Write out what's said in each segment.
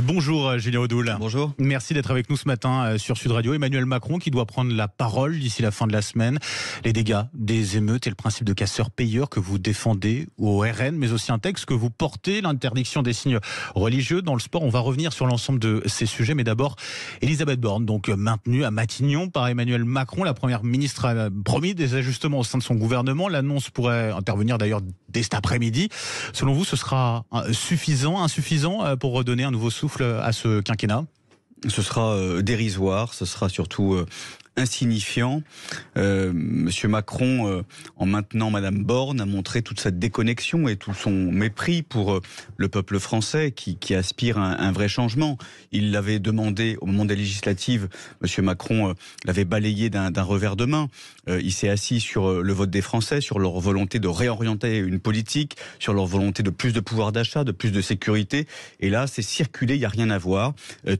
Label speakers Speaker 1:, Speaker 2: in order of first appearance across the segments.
Speaker 1: Bonjour Julien Audoul.
Speaker 2: Bonjour.
Speaker 1: Merci d'être avec nous ce matin sur Sud Radio. Emmanuel Macron qui doit prendre la parole d'ici la fin de la semaine. Les dégâts des émeutes et le principe de casseur-payeur que vous défendez au RN, mais aussi un texte que vous portez, l'interdiction des signes religieux dans le sport. On va revenir sur l'ensemble de ces sujets, mais d'abord Elisabeth Borne, donc maintenue à Matignon par Emmanuel Macron. La première ministre a promis des ajustements au sein de son gouvernement. L'annonce pourrait intervenir d'ailleurs dès cet après-midi. Selon vous, ce sera insuffisant pour redonner un nouveau souffle à ce quinquennat?
Speaker 2: Ce sera dérisoire, ce sera surtout insignifiant. Monsieur Macron, en maintenant Madame Borne, a montré toute sa déconnexion et tout son mépris pour le peuple français qui aspire à un vrai changement. Il l'avait demandé au moment des législatives. Monsieur Macron l'avait balayé d'un revers de main. Il s'est assis sur le vote des Français, sur leur volonté de réorienter une politique, sur leur volonté de plus de pouvoir d'achat, de plus de sécurité. Et là, c'est circulé, il n'y a rien à voir.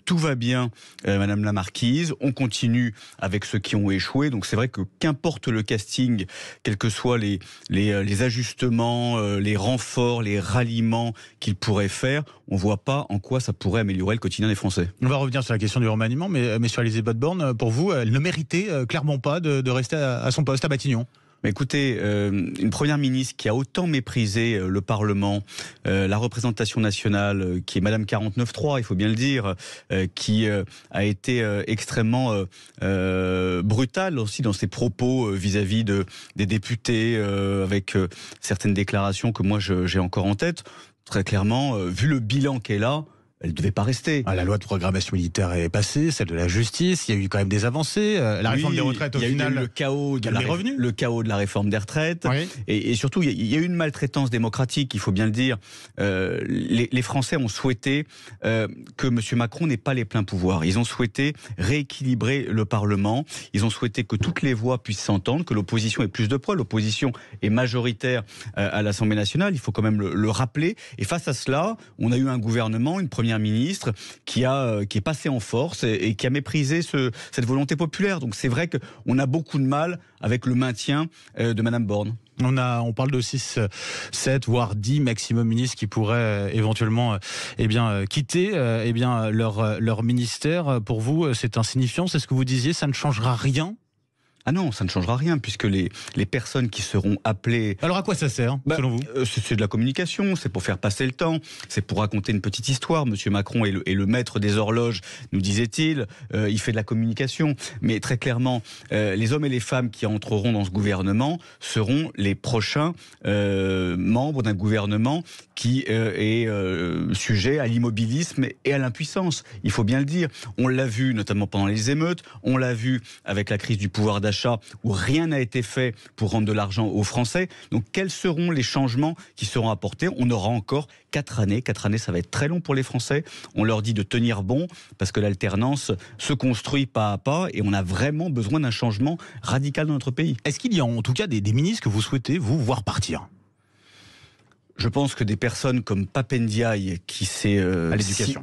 Speaker 2: Tout va bien, Madame la Marquise. On continue avec ceux qui ont échoué. Donc c'est vrai que qu'importe le casting, quels que soient les ajustements, les renforts, les ralliements qu'il pourrait faire, on ne voit pas en quoi ça pourrait améliorer le quotidien des Français.
Speaker 1: On va revenir sur la question du remaniement, mais sur Elisabeth Borne, pour vous, elle ne méritait clairement pas de rester à son poste à Matignon.
Speaker 2: Mais écoutez, une première ministre qui a autant méprisé le Parlement, la représentation nationale, qui est Madame 49.3, il faut bien le dire, qui a été extrêmement brutale aussi dans ses propos vis-à-vis des députés, avec certaines déclarations que moi j'ai encore en tête. Très clairement, vu le bilan qu'elle a, elle ne devait pas rester.
Speaker 1: La loi de programmation militaire est passée, celle de la justice, il y a eu quand même des avancées. La réforme des retraites, au final,
Speaker 2: il y a eu le chaos de la réforme des retraites.
Speaker 1: Oui.
Speaker 2: Et surtout, il y a eu une maltraitance démocratique, il faut bien le dire. Les Français ont souhaité que M. Macron n'ait pas les pleins pouvoirs. Ils ont souhaité rééquilibrer le Parlement. Ils ont souhaité que toutes les voix puissent s'entendre, que l'opposition ait plus de poids. L'opposition est majoritaire à l'Assemblée nationale, il faut quand même le rappeler. Et face à cela, on a eu un gouvernement, une première ministre qui est passée en force et qui a méprisé cette volonté populaire. Donc c'est vrai qu'on a beaucoup de mal avec le maintien de Madame Borne.
Speaker 1: On parle de 6, 7, voire 10 maximum ministres qui pourraient éventuellement quitter leur ministère. Pour vous, c'est insignifiant, c'est ce que vous disiez, ça ne changera rien?
Speaker 2: Ah non, ça ne changera rien, puisque les personnes qui seront appelées...
Speaker 1: Alors à quoi ça sert, selon vous?
Speaker 2: C'est de la communication, c'est pour faire passer le temps, c'est pour raconter une petite histoire. Monsieur Macron est le maître des horloges, nous disait-il, il fait de la communication. Mais très clairement, les hommes et les femmes qui entreront dans ce gouvernement seront les prochains membres d'un gouvernement qui est sujet à l'immobilisme et à l'impuissance. Il faut bien le dire. On l'a vu notamment pendant les émeutes, on l'a vu avec la crise du pouvoir d'achat, où rien n'a été fait pour rendre de l'argent aux Français. Donc quels seront les changements qui seront apportés? On aura encore 4 années. 4 années, ça va être très long pour les Français. On leur dit de tenir bon, parce que l'alternance se construit pas à pas, et on a vraiment besoin d'un changement radical dans notre pays.
Speaker 1: Est-ce qu'il y a en tout cas des ministres que vous souhaitez vous voir partir?
Speaker 2: Je pense que des personnes comme Pape Ndiaye, qui s'est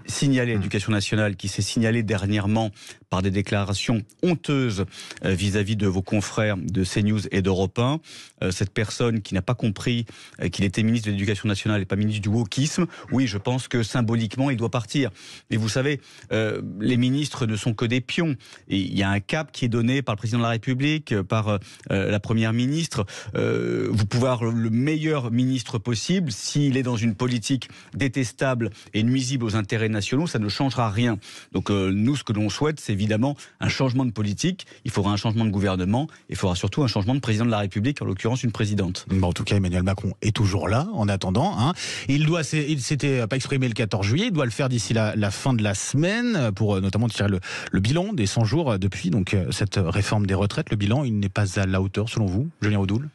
Speaker 2: signalé à l'Éducation nationale, qui s'est signalé dernièrement par des déclarations honteuses vis-à-vis de vos confrères de CNews et d'Europe 1, cette personne qui n'a pas compris qu'il était ministre de l'Éducation nationale et pas ministre du wokisme, oui, je pense que symboliquement, il doit partir. Mais vous savez, les ministres ne sont que des pions. Et il y a un cap qui est donné par le président de la République, par la première ministre. Vous pouvez avoir le meilleur ministre possible. S'il est dans une politique détestable et nuisible aux intérêts nationaux, ça ne changera rien. Donc nous, ce que l'on souhaite, c'est évidemment un changement de politique. Il faudra un changement de gouvernement. Il faudra surtout un changement de président de la République, en l'occurrence une présidente.
Speaker 1: Bon, en tout cas, Emmanuel Macron est toujours là, en attendant. Il s'était pas exprimé le 14 juillet. Il doit le faire d'ici la fin de la semaine pour notamment tirer le bilan des 100 jours depuis cette réforme des retraites. Le bilan, il n'est pas à la hauteur, selon vous, Julien Audoul?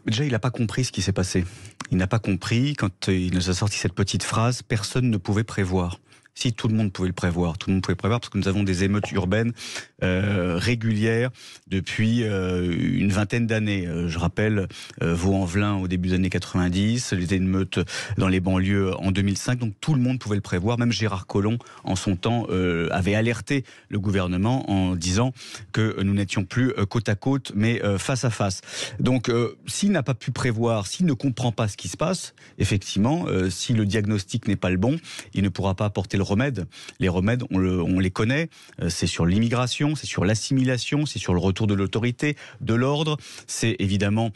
Speaker 2: Déjà, il n'a pas compris ce qui s'est passé. Il n'a pas compris, quand il nous a sorti cette petite phrase, personne ne pouvait prévoir. Si, tout le monde pouvait le prévoir. Tout le monde pouvait le prévoir parce que nous avons des émeutes urbaines régulières depuis une vingtaine d'années. Je rappelle Vaux-en-Velin au début des années 90, les émeutes dans les banlieues en 2005. Donc tout le monde pouvait le prévoir. Même Gérard Collomb, en son temps, avait alerté le gouvernement en disant que nous n'étions plus côte à côte, mais face à face. Donc s'il n'a pas pu prévoir, s'il ne comprend pas ce qui se passe, effectivement, si le diagnostic n'est pas le bon, il ne pourra pas apporter le remède. Les remèdes, on les connaît. C'est sur l'immigration, c'est sur l'assimilation, c'est sur le retour de l'autorité, de l'ordre. C'est évidemment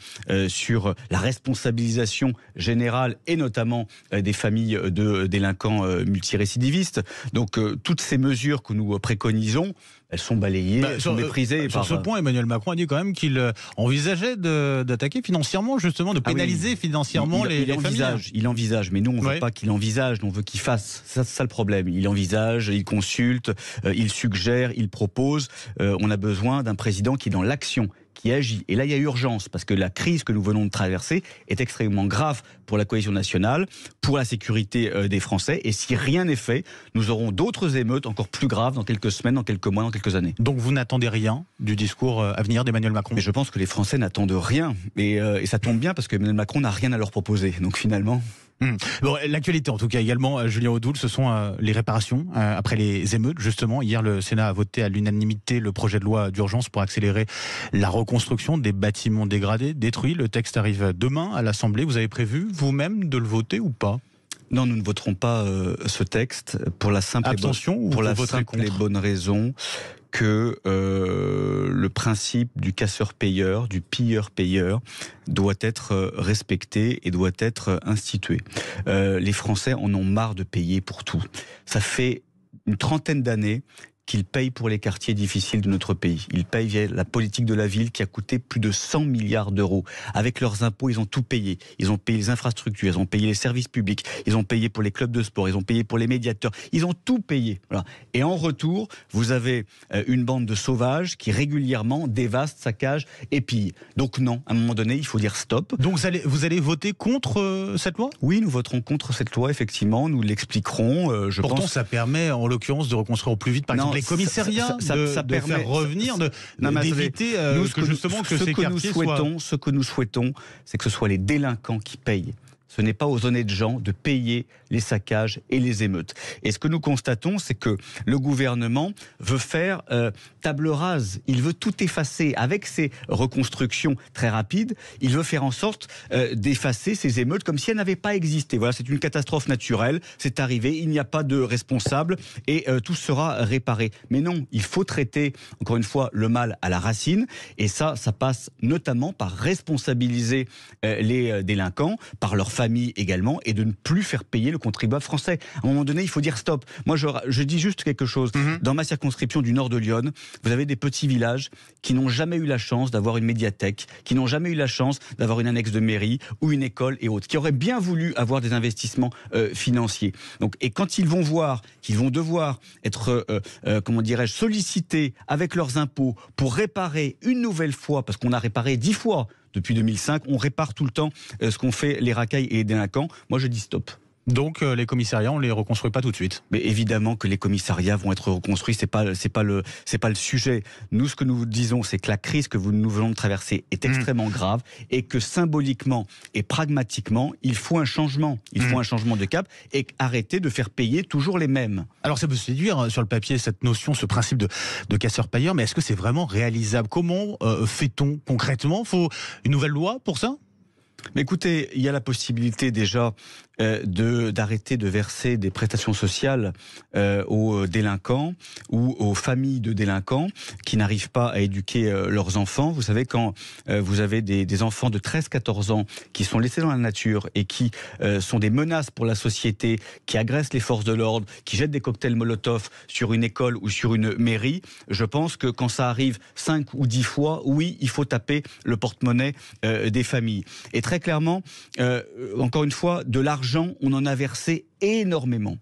Speaker 2: sur la responsabilisation générale et notamment des familles de délinquants multirécidivistes. Donc toutes ces mesures que nous préconisons, elles sont balayées, elles sont méprisées.
Speaker 1: Sur ce point, Emmanuel Macron a dit quand même qu'il envisageait d'attaquer financièrement, justement, de pénaliser financièrement les familles.
Speaker 2: Il envisage, mais nous on ne veut pas qu'il envisage, nous on veut qu'il fasse. C'est ça le problème. Il envisage, il consulte, il suggère, il propose. On a besoin d'un président qui est dans l'action, qui agit. Et là, il y a urgence, parce que la crise que nous venons de traverser est extrêmement grave pour la cohésion nationale, pour la sécurité des Français. Et si rien n'est fait, nous aurons d'autres émeutes encore plus graves dans quelques semaines, dans quelques mois, dans quelques années.
Speaker 1: Donc vous n'attendez rien du discours à venir d'Emmanuel Macron?
Speaker 2: Mais je pense que les Français n'attendent rien. Et ça tombe bien, parce qu'Emmanuel Macron n'a rien à leur proposer. Donc finalement...
Speaker 1: Bon, l'actualité en tout cas également, Julien Audoul, ce sont les réparations après les émeutes. Justement, hier le Sénat a voté à l'unanimité le projet de loi d'urgence pour accélérer la reconstruction des bâtiments dégradés, détruits. Le texte arrive demain à l'Assemblée. Vous avez prévu vous-même de le voter ou pas?
Speaker 2: Non, nous ne voterons pas ce texte pour la simple et bonne raison que le principe du casseur-payeur, du pilleur-payeur, doit être respecté et doit être institué. Les Français en ont marre de payer pour tout. Ça fait une trentaine d'années qu'ils payent pour les quartiers difficiles de notre pays. Ils payent via la politique de la ville qui a coûté plus de 100 milliards d'euros. Avec leurs impôts, ils ont tout payé. Ils ont payé les infrastructures, ils ont payé les services publics, ils ont payé pour les clubs de sport, ils ont payé pour les médiateurs. Ils ont tout payé. Voilà. Et en retour, vous avez une bande de sauvages qui régulièrement dévaste, saccage et pille. Donc non, à un moment donné, il faut dire stop.
Speaker 1: Donc vous allez voter contre cette loi?
Speaker 2: Oui, nous voterons contre cette loi, effectivement. Nous l'expliquerons.
Speaker 1: Pourtant, ça permet en l'occurrence de reconstruire au plus vite, par exemple, les commissariats, ça permet faire revenir, d'éviter que ces quartiers soient...
Speaker 2: Ce que nous souhaitons, c'est que ce soit les délinquants qui payent. Ce n'est pas aux honnêtes gens de payer les saccages et les émeutes. Et ce que nous constatons, c'est que le gouvernement veut faire table rase. Il veut tout effacer. Avec ces reconstructions très rapides, il veut faire en sorte d'effacer ces émeutes comme si elles n'avaient pas existé. Voilà, c'est une catastrophe naturelle, c'est arrivé, il n'y a pas de responsable et tout sera réparé. Mais non, il faut traiter, encore une fois, le mal à la racine. Et ça passe notamment par responsabiliser les délinquants, par leur famille également, et de ne plus faire payer le contribuable français. À un moment donné, il faut dire stop. Moi, je dis juste quelque chose. Dans ma circonscription du nord de Lyon, vous avez des petits villages qui n'ont jamais eu la chance d'avoir une médiathèque, qui n'ont jamais eu la chance d'avoir une annexe de mairie ou une école et autres, qui auraient bien voulu avoir des investissements financiers. Donc, et quand ils vont voir qu'ils vont devoir être, sollicités avec leurs impôts pour réparer une nouvelle fois, parce qu'on a réparé 10 fois depuis 2005, on répare tout le temps ce qu'ont fait les racailles et les délinquants. Moi, je dis stop.
Speaker 1: Donc les commissariats, on les reconstruit pas tout de suite.
Speaker 2: Mais évidemment que les commissariats vont être reconstruits, c'est pas le sujet. Nous, ce que nous disons, c'est que la crise que nous venons de traverser est extrêmement grave et que symboliquement et pragmatiquement, il faut un changement. Il faut un changement de cap et arrêter de faire payer toujours les mêmes.
Speaker 1: Alors ça peut séduire sur le papier, cette notion, ce principe de casseur-payeur, mais est-ce que c'est vraiment réalisable? Comment fait-on concrètement? Faut une nouvelle loi pour ça?
Speaker 2: Mais écoutez, il y a la possibilité déjà d'arrêter de verser des prestations sociales aux délinquants ou aux familles de délinquants qui n'arrivent pas à éduquer leurs enfants. Vous savez, quand vous avez des enfants de 13-14 ans qui sont laissés dans la nature et qui sont des menaces pour la société, qui agressent les forces de l'ordre, qui jettent des cocktails Molotov sur une école ou sur une mairie, je pense que quand ça arrive 5 ou 10 fois, oui, il faut taper le porte-monnaie des familles. Et très clairement, encore une fois, de l'argent, on en a versé énormément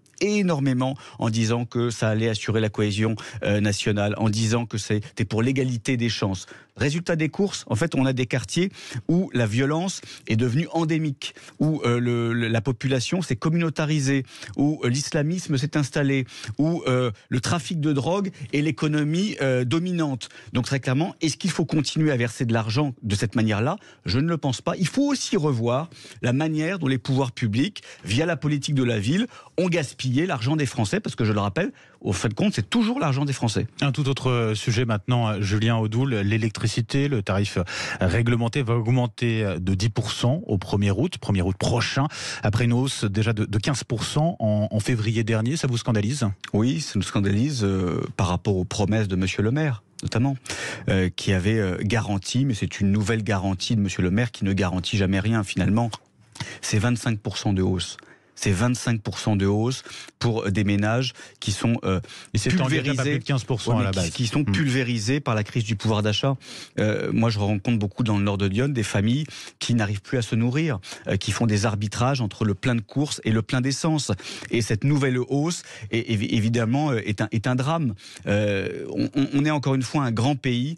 Speaker 2: en disant que ça allait assurer la cohésion nationale, en disant que c'était pour l'égalité des chances. Résultat des courses, en fait, on a des quartiers où la violence est devenue endémique, où la population s'est communautarisée, où l'islamisme s'est installé, où le trafic de drogue est l'économie dominante. Donc très clairement, est-ce qu'il faut continuer à verser de l'argent de cette manière-là? Je ne le pense pas. Il faut aussi revoir la manière dont les pouvoirs publics, via la politique de la ville ont gaspillé l'argent des Français, parce que je le rappelle, au fait de compte, c'est toujours l'argent des Français.
Speaker 1: Un tout autre sujet maintenant, Julien Audoul, l'électricité, le tarif réglementé va augmenter de 10% au 1er août prochain, après une hausse déjà de 15% en février dernier. Ça vous scandalise ?
Speaker 2: Oui, ça nous scandalise par rapport aux promesses de Monsieur le maire, notamment, qui avait garanti, mais c'est une nouvelle garantie de Monsieur le maire qui ne garantit jamais rien finalement, c'est 25% de hausse. C'est 25% de hausse pour des ménages qui sont pulvérisés,
Speaker 1: plus de 15% à la base.
Speaker 2: Qui sont pulvérisés par la crise du pouvoir d'achat. Moi, je rencontre beaucoup dans le nord de Lyon des familles qui n'arrivent plus à se nourrir, qui font des arbitrages entre le plein de courses et le plein d'essence. Et cette nouvelle hausse, évidemment, est un drame. On est encore une fois un grand pays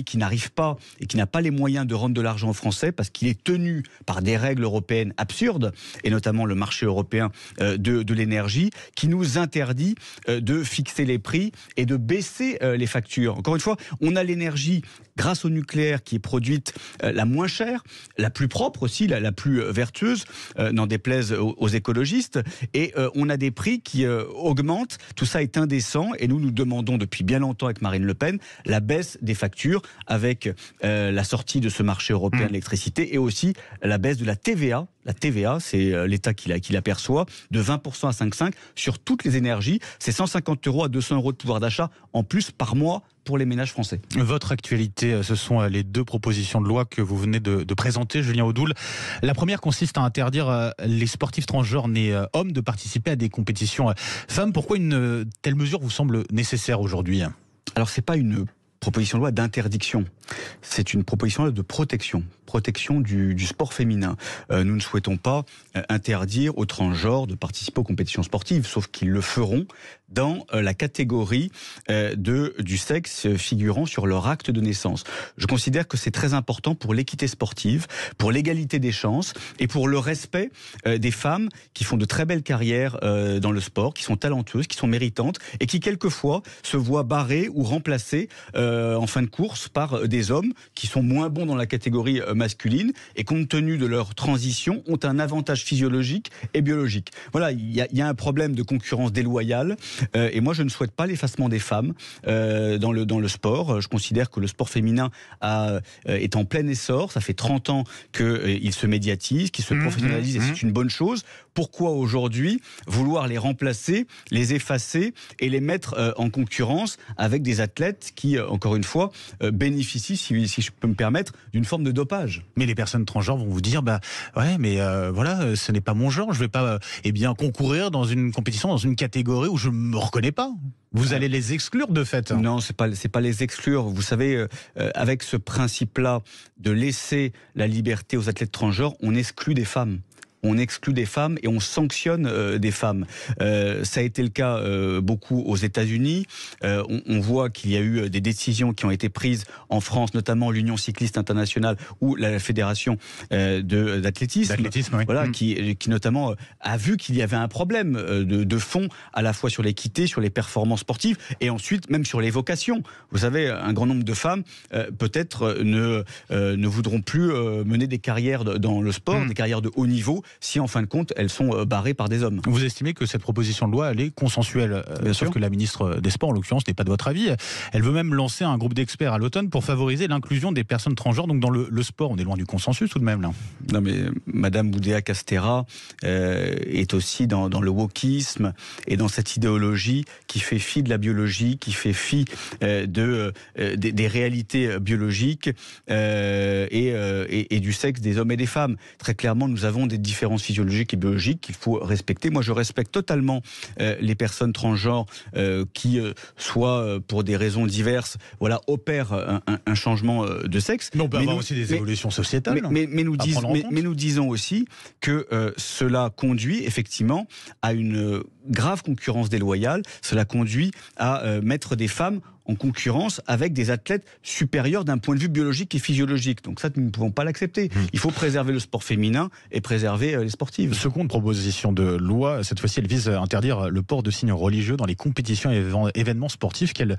Speaker 2: qui n'arrive pas et qui n'a pas les moyens de rendre de l'argent aux Français parce qu'il est tenu par des règles européennes absurdes, et notamment le marché européen de l'énergie, qui nous interdit de fixer les prix et de baisser les factures. Encore une fois, on a l'énergie grâce au nucléaire qui est produite la moins chère, la plus propre aussi, la plus vertueuse, n'en déplaise aux écologistes, et on a des prix qui augmentent. Tout ça est indécent et nous demandons depuis bien longtemps avec Marine Le Pen la baisse des factures avec la sortie de ce marché européen de l'électricité et aussi la baisse de la TVA. La TVA, c'est l'État qui la perçoit, de 20% à 5,5% sur toutes les énergies. C'est 150 € à 200 € de pouvoir d'achat en plus par mois pour les ménages français.
Speaker 1: Votre actualité, ce sont les deux propositions de loi que vous venez de présenter, Julien Audoul. La première consiste à interdire les sportifs transgenres nés hommes de participer à des compétitions femmes. Pourquoi une telle mesure vous semble nécessaire aujourd'hui ?
Speaker 2: Alors, c'est pas une proposition de loi d'interdiction, c'est une proposition de loi de protection du sport féminin. Nous ne souhaitons pas interdire aux transgenres de participer aux compétitions sportives, sauf qu'ils le feront dans la catégorie du sexe figurant sur leur acte de naissance. Je considère que c'est très important pour l'équité sportive, pour l'égalité des chances et pour le respect des femmes qui font de très belles carrières dans le sport, qui sont talentueuses, qui sont méritantes et qui quelquefois se voient barrées ou remplacées en fin de course par des hommes qui sont moins bons dans la catégorie masculine et compte tenu de leur transition ont un avantage physiologique et biologique. Voilà, il y a un problème de concurrence déloyale et moi je ne souhaite pas l'effacement des femmes dans le sport. Je considère que le sport féminin est en plein essor, ça fait 30 ans qu'il se médiatise, qu'il se professionnalise et c'est une bonne chose. Pourquoi aujourd'hui vouloir les remplacer, les effacer et les mettre en concurrence avec des athlètes qui, encore une fois, bénéficient, si je peux me permettre, d'une forme de dopage.
Speaker 1: Mais les personnes transgenres vont vous dire, voilà, ce n'est pas mon genre, je ne vais pas concourir dans une compétition, dans une catégorie où je ne me reconnais pas. Vous allez les exclure de fait.
Speaker 2: Non, c'est pas les exclure. Vous savez, avec ce principe-là de laisser la liberté aux athlètes transgenres, on exclut des femmes. On exclut des femmes et on sanctionne des femmes. Ça a été le cas beaucoup aux États-Unis. On voit qu'il y a eu des décisions qui ont été prises en France, notamment l'Union cycliste internationale ou la fédération d'athlétisme.
Speaker 1: Oui.
Speaker 2: Voilà, qui notamment a vu qu'il y avait un problème de fond, à la fois sur l'équité, sur les performances sportives et ensuite même sur les vocations. Vous savez, un grand nombre de femmes peut-être ne voudront plus mener des carrières dans le sport, des carrières de haut niveau, si en fin de compte elles sont barrées par des hommes.
Speaker 1: Vous estimez que cette proposition de loi elle est consensuelle, sauf que la ministre des Sports en l'occurrence n'est pas de votre avis. Elle veut même lancer un groupe d'experts à l'automne pour favoriser l'inclusion des personnes transgenres donc dans le sport. On est loin du consensus tout de même là.
Speaker 2: Non mais Madame Boudéa-Castéra est aussi dans le wokisme et dans cette idéologie qui fait fi de la biologie, qui fait fi des réalités biologiques et du sexe des hommes et des femmes. Très clairement, nous avons des différences physiologiques et biologiques qu'il faut respecter. Moi, je respecte totalement les personnes transgenres qui, soit pour des raisons diverses, opèrent un changement de sexe.
Speaker 1: Mais on peut avoir aussi des évolutions sociétales.
Speaker 2: Mais nous disons aussi que cela conduit effectivement à une grave concurrence déloyale. Cela conduit à mettre des femmes en concurrence avec des athlètes supérieurs d'un point de vue biologique et physiologique. Donc ça, nous ne pouvons pas l'accepter. Il faut préserver le sport féminin et préserver les sportives.
Speaker 1: Seconde proposition de loi, cette fois-ci, elle vise à interdire le port de signes religieux dans les compétitions et événements sportifs. Quels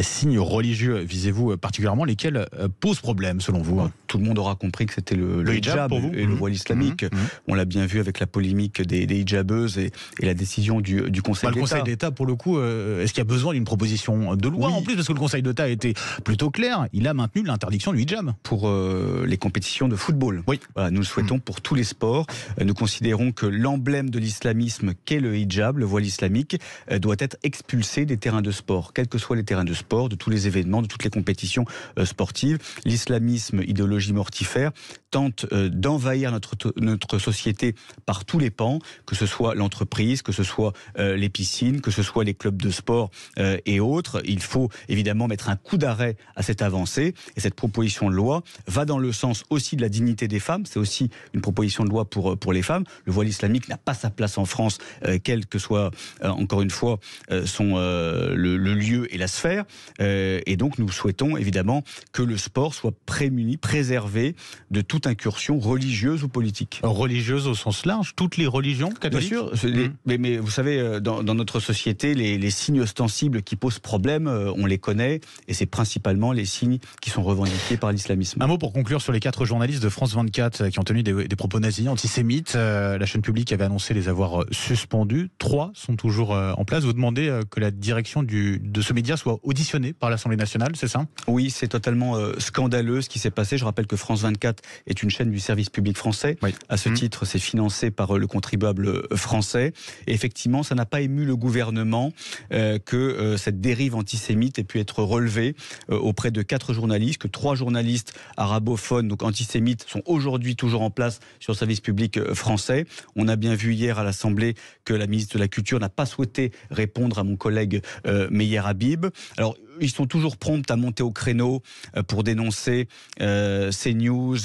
Speaker 1: signes religieux visez-vous particulièrement, lesquels posent problème selon vous ?
Speaker 2: tout le monde aura compris que c'était le hijab
Speaker 1: pour vous
Speaker 2: et le voile islamique. On l'a bien vu avec la polémique des hijabeuses et la décision du Conseil d'État.
Speaker 1: Le Conseil d'État, pour le coup, est-ce qu'il y a besoin d'une proposition de loi en plus? Parce que le Conseil d'État a été plutôt clair, il a maintenu l'interdiction du hijab.
Speaker 2: Pour les compétitions de football.
Speaker 1: Oui.
Speaker 2: Voilà, nous le souhaitons pour tous les sports. Nous considérons que l'emblème de l'islamisme qu'est le hijab, le voile islamique, doit être expulsé des terrains de sport, quels que soient les terrains de sport, de tous les événements, de toutes les compétitions sportives. L'islamisme, idéologie mortifère, tente d'envahir notre société par tous les pans, que ce soit l'entreprise, que ce soit les piscines, que ce soit les clubs de sport et autres. Il faut évidemment mettre un coup d'arrêt à cette avancée, et cette proposition de loi va dans le sens aussi de la dignité des femmes. C'est aussi une proposition de loi pour les femmes. Le voile islamique n'a pas sa place en France, quel que soit, encore une fois, le lieu et la sphère. Et donc nous souhaitons évidemment que le sport soit préservé de toute incursion religieuse ou politique.
Speaker 1: Religieuse au sens large, toutes les religions catholiques?
Speaker 2: Bien sûr, mais vous savez, dans notre société, les signes ostensibles qui posent problème, on les connaît, et c'est principalement les signes qui sont revendiqués par l'islamisme.
Speaker 1: Un mot pour conclure sur les 4 journalistes de France 24 qui ont tenu des propos nazis, antisémites. La chaîne publique avait annoncé les avoir suspendus. 3 sont toujours en place. Vous demandez que la direction de ce média soit auditionnée par l'Assemblée nationale, c'est ça?
Speaker 2: Oui, c'est totalement scandaleux ce qui s'est passé. Je rappelle que France 24 est une chaîne du service public français. Oui. À ce titre, c'est financé par le contribuable français. Et effectivement, ça n'a pas ému le gouvernement que cette dérive antisémite ait pu être relevée auprès de 4 journalistes, que 3 journalistes arabophones, donc antisémites, sont aujourd'hui toujours en place sur le service public français. On a bien vu hier à l'Assemblée que la ministre de la Culture n'a pas souhaité répondre à mon collègue Meyer Habib. Alors, ils sont toujours prompts à monter au créneau pour dénoncer CNews,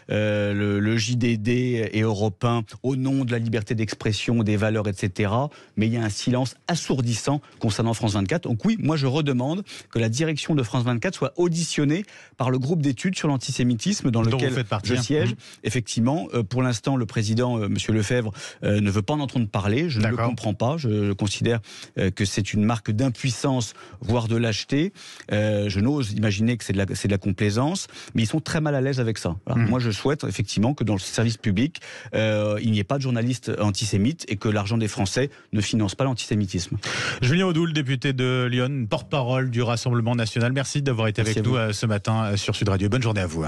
Speaker 2: le JDD et Europe 1 au nom de la liberté d'expression, des valeurs, etc. Mais il y a un silence assourdissant concernant France 24. Donc oui, moi je redemande que la direction de France 24 soit auditionnée par le groupe d'études sur l'antisémitisme dans lequel je siège. Effectivement, pour l'instant, le président, Monsieur Lefebvre, ne veut pas en entendre parler. Je ne le comprends pas. Je considère que c'est une marque d'impuissance, voire de lâcheté. Je n'ose imaginer que c'est de la complaisance, mais ils sont très mal à l'aise avec ça. Moi, je souhaite effectivement que dans le service public, il n'y ait pas de journalistes antisémites et que l'argent des Français ne finance pas l'antisémitisme.
Speaker 1: Julien Audoul, député de Lyon, porte-parole du Rassemblement national. Merci d'avoir été avec nous ce matin sur Sud Radio. Bonne journée à vous.